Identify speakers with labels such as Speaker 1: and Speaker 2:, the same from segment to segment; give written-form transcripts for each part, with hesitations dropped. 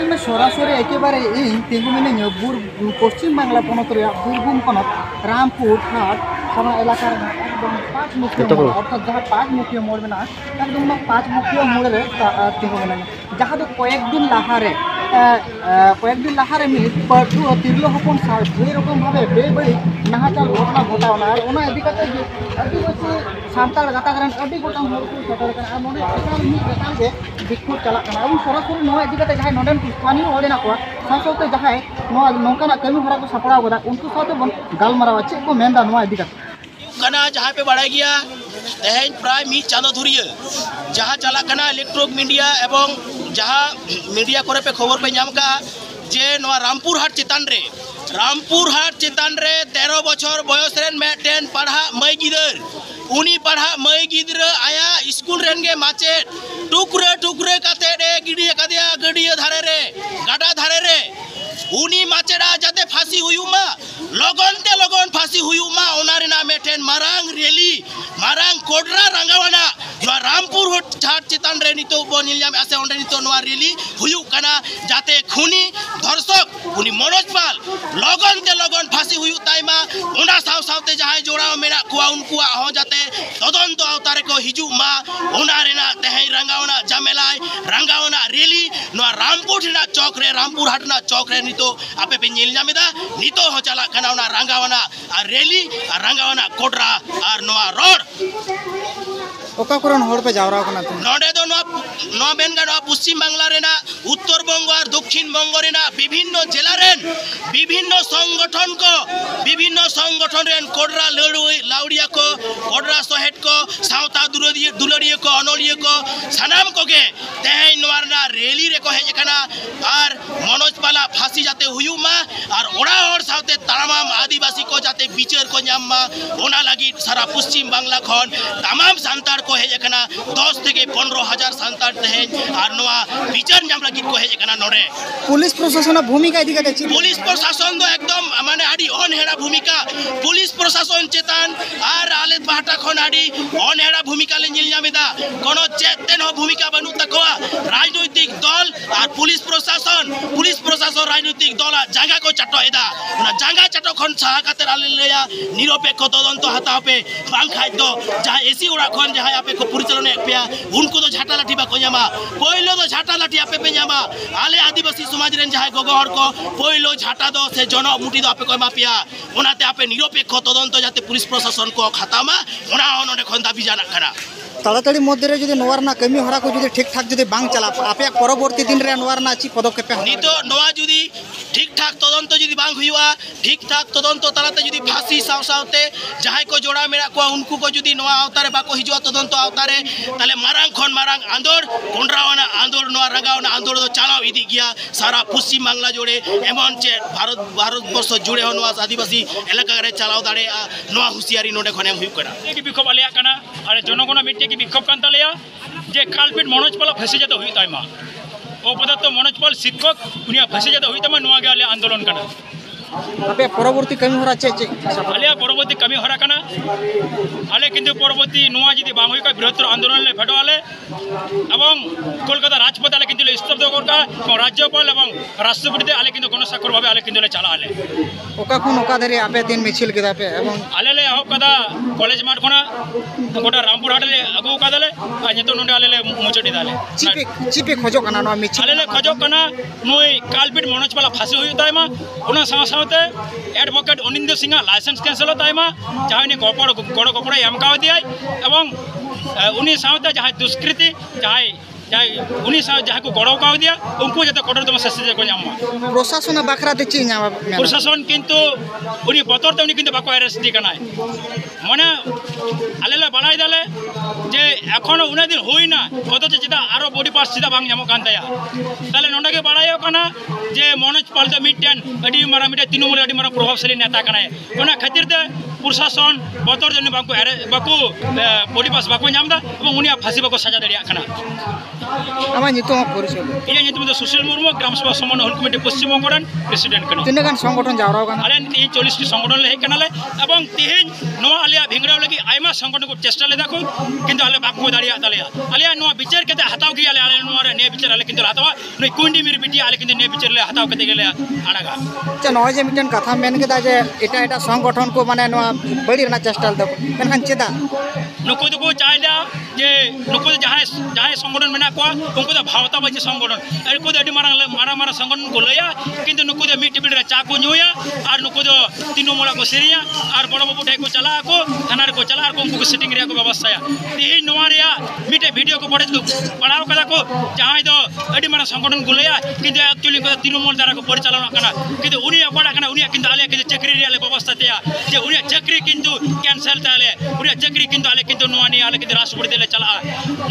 Speaker 1: में सरासरि एकेबारे इन तिंगु मिने पश्चिम बांगला पनत बीरभूम पनत रामपुर हाट थाना एलाकार एकदम 5 मुखिया मोड़ अर्थात जहाँ 5 मुखिया मोड़ में एकदम 5 मुखिया मोड़ तिंगु मिने जहाँ कयेक दिन लाहारे मित पाठुआ तिरलो हपन साल जे रकम भावे बेबड़ी नाहाचार घटना घटावना ओना इदी कते आदिवासी सान्ताड़ गाताक रन अडी गोटांग हर को सेटर कना नोडे एकाल मित लेकान के बिक्षोभ चलाक कना एबं सरासरि नोआ इदी कते जहां नोडेन स्थानीय हर हेना को साथसाथे जहां नोआ नोंकाना कमी हरा को सपड़ाव गदा उनको साथे बन गालमारावा चेक को मेंदा नोआ इदी कते
Speaker 2: कना जहाँ पे बढ़ा गया तेहन प्राय मी चांदो धुरिया जहाँ चला कना इलेक्ट्रोनिक मीडिया एवं जहाँ मीडिया करे पे खबर पे नाम का जे नोआ रामपुर हाट चितान रे 13 बछर बयस रेन मेटेन पढ़ा मई गिदर उनी पढ़ा मई गिदर आया स्कूल रेन गे माचे टुकरे टुकरे काते रे गिडिया कादिया गडिया धारे रे गाडा धारे रे उनी माचेड़ा जाते फांसी हुयुमा लगन ते लगन फांसी हुयुमा ओनारिना मेटेन मारांग रैली मारांग कोडरा रंगावाना नोआ रामपुर हाट चितान रे नितो बनिलयाम आसे ओंडे नितो नोआ रैली हुयु कना जाते खुनी दर्शक उनी मनोज पाल लगन ते लगन फांसी हुयु ताइमा ओना साव सावते जहां जोड़ा मेरा कुआ उनको हो जाते तदंत अवतारे को हिजु मा ओनारिना तेहै रंगावना जमेलाय रंगावना रैली नोआ रामपुर ना चौक रे रामपुर हाट ना चौक रे नितो आपे पे ᱧᱮᱞ ᱧᱟᱢᱮᱫᱟ नितो हो चला कना ओना रंगावना और रैली और रंगावना कोडरा और नोआ रोड
Speaker 1: ओका करन हर पे जावरा कना
Speaker 2: नोडे दो नोआ बेनगा नोआ पश्चिम बांगला रेना उत्तर बंग और दक्षिण बंग रेना विभिन्न जिला रेन विभिन्न संगठन रेन कोडरा लाउडिया को कोडरा सोहेट को सावता दुलड़िया को अनोलिया को सानाम को के तेहै नोआ रेना रैली रे को हेज कना और मनोज पाला फांसी जाते हुयुमा और ओड़ा और सावते तमाम आदिवासी को जाते बिचार को ᱧᱟᱢ ओना लगी सारा पश्चिम बांगला खन तमाम सांतार को हेज कना 10 থেকে 15,000 सांतार तेहै और नोआ बिचार ᱧᱟᱢ लगी को हेज कना नोडे
Speaker 1: पुलिस प्रशासन भूमिका इदी कते
Speaker 2: पुलिस प्रशासन दो एकदम माने आडी अनहेड़ा भूमिका पुलिस प्रशासन चेतान और आले पाटा खन आडी अनहेड़ा भूमिका ले ᱧᱮᱞ ᱧᱟᱢᱮᱫᱟ कोनो चेतन हो भूमिका बनु तकवा राजनीतिक दल और पुलिस प्रशासन राजनीतिक दल जांगा को चाटो एदा ना जांगा चाटो खन साहा काते आले लेया निरपेक्ष तदंत हाता पे बांग खाय दो जहां एसी ओड़ा खन जहां आपे को परिचालन पेया उनको तो झाटा लाठी बा को ᱧᱟᱢᱟ पहिलो तो झाटा लाठी आपे पे ᱧᱟᱢᱟ आले आदिवासी समाज रेन जहां गोगो हर को पहिलो झाटा दो से जन मुठी दो आपे को मापिया ओनाते आपे निरपेक्ष तदंत जाते पुलिस प्रशासन को खातामा ओना ओनडे खन दाबी जाना करा
Speaker 1: ताड़ाताड़ी मध्य रे जुदी नोवारना कमी हरा को जुदी ठीक ठाक जुदी बांग चला आपे परवर्ती दिन रे नोवारना ची पदक्षेप
Speaker 2: नितो नोआ जुदी ठीक ठाक तदंत जुदी बांग हुआ ठीक ठाक तदंत तालाते जुदी फांसी साव सावते जहां को जोड़ा मेरा को उनको को जुदी नोआ अवतारे बाको हिजुआ तदंत अवतारे ताले मारांग खन मारांग आंदोर कोंड्रावाना आंदोर नोआ रंगावना आंदोर दो चालाव इदी गया सारा पश्चिम बांगला जोड़े एमन चे भारत वर्ष जुड़े हो नोआ आदिवासी इलाका रे चालाव दाड़े नोआ हुसियारी नोडे खने हुई करा
Speaker 3: की बिखोब आलिया कना अरे जनगण मिट्टी की बिखोब कान तालिया जे कालपिट मनोज पाल फांसी जाते हुई ताइमा ओ पदार्थ मनोज पाल शिक्षक उनिया फांसी जाते हुई ताइमा नोआ गे आले आंदोलन कना
Speaker 1: आपे परवर्ती कमी हरा चे
Speaker 3: आलिया परवर्ती कमी हरा कना आले किंतु परवर्ती नोआ जदी बांग हुई का बृहत्तर आंदोलन ले फेडो आले एवं कोलकाता राजपथ आले किंतु स्तब्ध करका राज्यपाल एवं राष्ट्रपति आले किंतु कोनो साकर भाबे आले किंतु ले चला आले
Speaker 1: ओका खन ओका धरे आपे दिन मिছিল केदा पे एवं
Speaker 3: आले ले हो कदा कॉलेज माठ खना गोटा रामपुर हाट ले अगु का दले आ नितो नोंडे आले ले मुचडी दाले
Speaker 1: चिपे खोजो कना नो मिছিল
Speaker 3: आले ले खोजो कना नोई कालपिट मनोज पाला फांसी हुई ताइमा ओना सावते advocate Aninder Singh licence cancel ताइमा जहां गोड़ गोपड़ा एमका दिया एवं उनी सावते जहां दुष्कृति जहां उनी साव जहां को गड़ो का दिया उनको जते कठोर तम शास्ति को ᱧᱟᱢᱟ
Speaker 1: प्रशासन बाखरा दे ची ᱧᱟᱢᱟ
Speaker 3: प्रशासन किंतु उनी बतर ते उनी किंतु बाको अरेस्ट दी कनाय माने आलेले बाड़ाय दाले जे एखोनो उना दिन होइना कत चिदा आरो बॉडी पार्ट सीधा बांग ᱧᱟᱢᱚᱜ कान ताया ताले नोंडे के बाड़ायो कना जे मनोज पाल दो मिट्टन अड़ी मारा मिट्टे तृणमूल अड़ी मारा प्रभावशाली नेता कनाय ओना खातिर ते प्रशासन बतर जन बाको परिपास बाको नामदा एवं उनिया फांसी बाको सजा दरिया खाना
Speaker 1: আমার নিতম পরিচয়
Speaker 3: इन्हें नितुम दो सुशील मुर्मू ग्राम सभा समन्वय हल कमिटी पश्चिम बंगोरन प्रेसिडेंट कना
Speaker 1: তিনটা গান সংগঠন যাওরা কানা
Speaker 3: आले तीन 40 टी संगठन ले कनाले एवं तिहिन नोआ आलिया भिंगराव लगी आयमा संगठन को चेष्टा ले दाखो किंतु आले बाको दाड़िया तलिया आलिया नोआ विचार केते हताव की आले नोआ ने विचार आले किंतु हतावा नई कुंडी मिर बिटी आले किंतु ने विचार ले हताव केते गेले आड़ागा
Speaker 1: আচ্ছা নয় যে মিটেন কথা মেন কেদা যে এটা এটা সংগঠন কো মানে নোয়া বড়ি না চেষ্টা দব মেনখান চেদা
Speaker 3: नुको तो को चाहला जे नुको जहाँ जहाँ संगठन मेना को उनको तो भावता बचे संगठन अरे को अड़ी मारा मारा मारा संगठन को लया किंतु नुको तो मिट्टी बिड़ चा को नुया और नुको तो तीनों मोला को सेरिया और बड़ा बाबू ठाई को चला को थाना को चला को उनको सेटिंग रे को व्यवस्था या यही नोआ रे मिट्टे वीडियो को पड़े को पढ़ाओ कदा को जहाँ तो अड़ी मारा संगठन को लया किंतु एक्चुअली को तीनों मोल द्वारा को परिचालन करना किंतु उनी अपना करना उनी किंतु आले किंतु चक्री रे आले व्यवस्था तया जे उनी चक्री किंतु कैंसिल ताले उनी चक्री किंतु आले किंतु नोआ नी आले किंतु राष्ट्रपति ले चला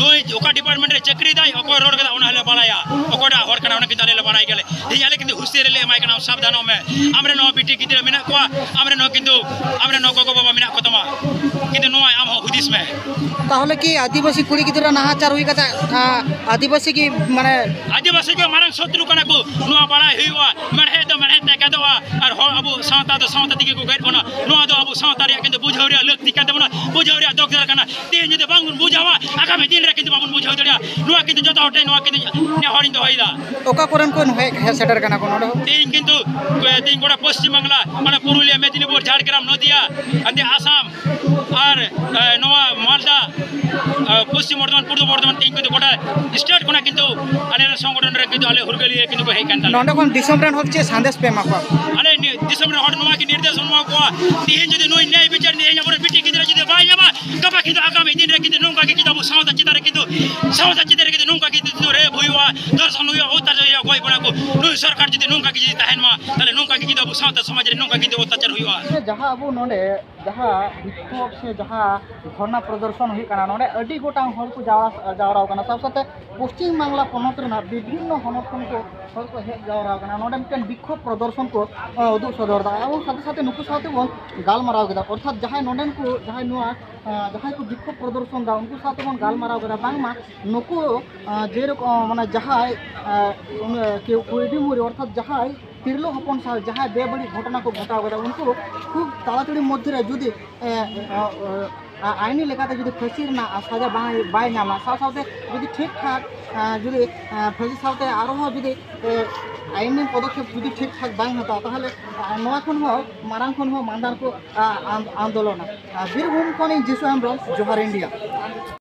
Speaker 3: नोई ओका डिपार्टमेंट रे चक्री दाई ओको रोड कदा उना हले बनाया ओकोडा हर कना उना किंतु आले बनाई गेले दी आले किंतु हुसियर ले माय कना सावधानो में हमरे नो बिटी किदरे मेना को हमरे नो किंतु हमरे नो गोगो बाबा मेना को तमा किंतु नोआ आम हुदिस में
Speaker 1: তাহলে কি আদিবাসী কুড়ি গিদরা নাহাচার হই কথা আদিবাসী কি মানে
Speaker 3: आदिवासी के मारंग शत्रु कना को नोआ बड़ा हुआ मरहे ते कदवा और हो अबु सावता तो सावता दिके को गैर बना नोआ दो अबु सावता रे किंतु बुझौरिया लक्ति का देबना बुझौरिया दोक्तर कना तीन जदे बांगुन बुझावा आगामी दिन रे किंतु बाबुन बुझौरिया नोआ किंतु जता हटे नोआ किंतु ने हरिन दो हइदा
Speaker 1: ওকা করেন কোন হে সেটার কানা কোন
Speaker 3: तीन किंतु तीन गोड़ा पश्चिम बांग्ला माने पुरुलिया मेदिनीपुर झारग्राम नदिया अंदे आसाम और नोआ मालदा पश्चिम बर्धमान पूर्व बर्धमान तीन किंतु गोटा स्टेट कोना किंतु आले संगठन रे किंतु आले हुरगलिए किंतु को हे कांता
Speaker 1: নন্ডা কোন ডিসেম্বর হচ্ছে সন্দেশ পে মাপা
Speaker 3: आले दिसंबर हट नोआ की निर्देश नोआ को तीन जदि नोई न्याय विचार ने या पर बिटी किंतु जदि बाय जाबा कबा किंतु आगामी दिन रे किंतु नोंका की किताब सावता चितारे किंतु नोंका की किंतु रे भुइवा दर्शन हुआ होता या गय बना को नोई सरकार जदि नोंका की जदि ताहेन मा ताले नोंका की किताब सावता समाज रे नोंका की अत्याचार हुआ
Speaker 1: जहाँ अब नोडे जहाँ विक्षोभ से जहाँ धरना प्रदर्शन हुई काना नोडे अडी गोटांग हल को जावरा काना सब साथे पश्चिम बांग्ला पनत रेना विभिन्न हनत को हल को हेज जावरा काना नोडे मिटन विक्षोभ प्रदर्शन को उदुग सदरदा और साथे साथे नुकु साथे बोन गालमाराव केदा अर्थात जहाँ नोडेन को जहाँ नुआ जहाँ को विक्षोभ प्रदर्शन दा उनको साथे बोन गालमाराव केदा बांगमा नुकु जे रकम माने जहाँ के कोइडी मुरी अर्थात जहाँ तिरलो हपन साल जहाँ बेबड़ी घटना को घटाव कदा उनको खूब ताड़ाताड़ी मध्य जुदी आईनी लेकाते जुदी फांसी ना सजा बाय नामा साथे जुदी ठीक ठाक जुदी फांसी साथे आरो जुदी आईनी पदक्षेप जुदी ठीक ठाक बांग हता ताहले नोआ खन हो मारांग खन हो मांदार को आंदोलन बीरभूम खन जिसु हेम्ब्रम जोहार इंडिया।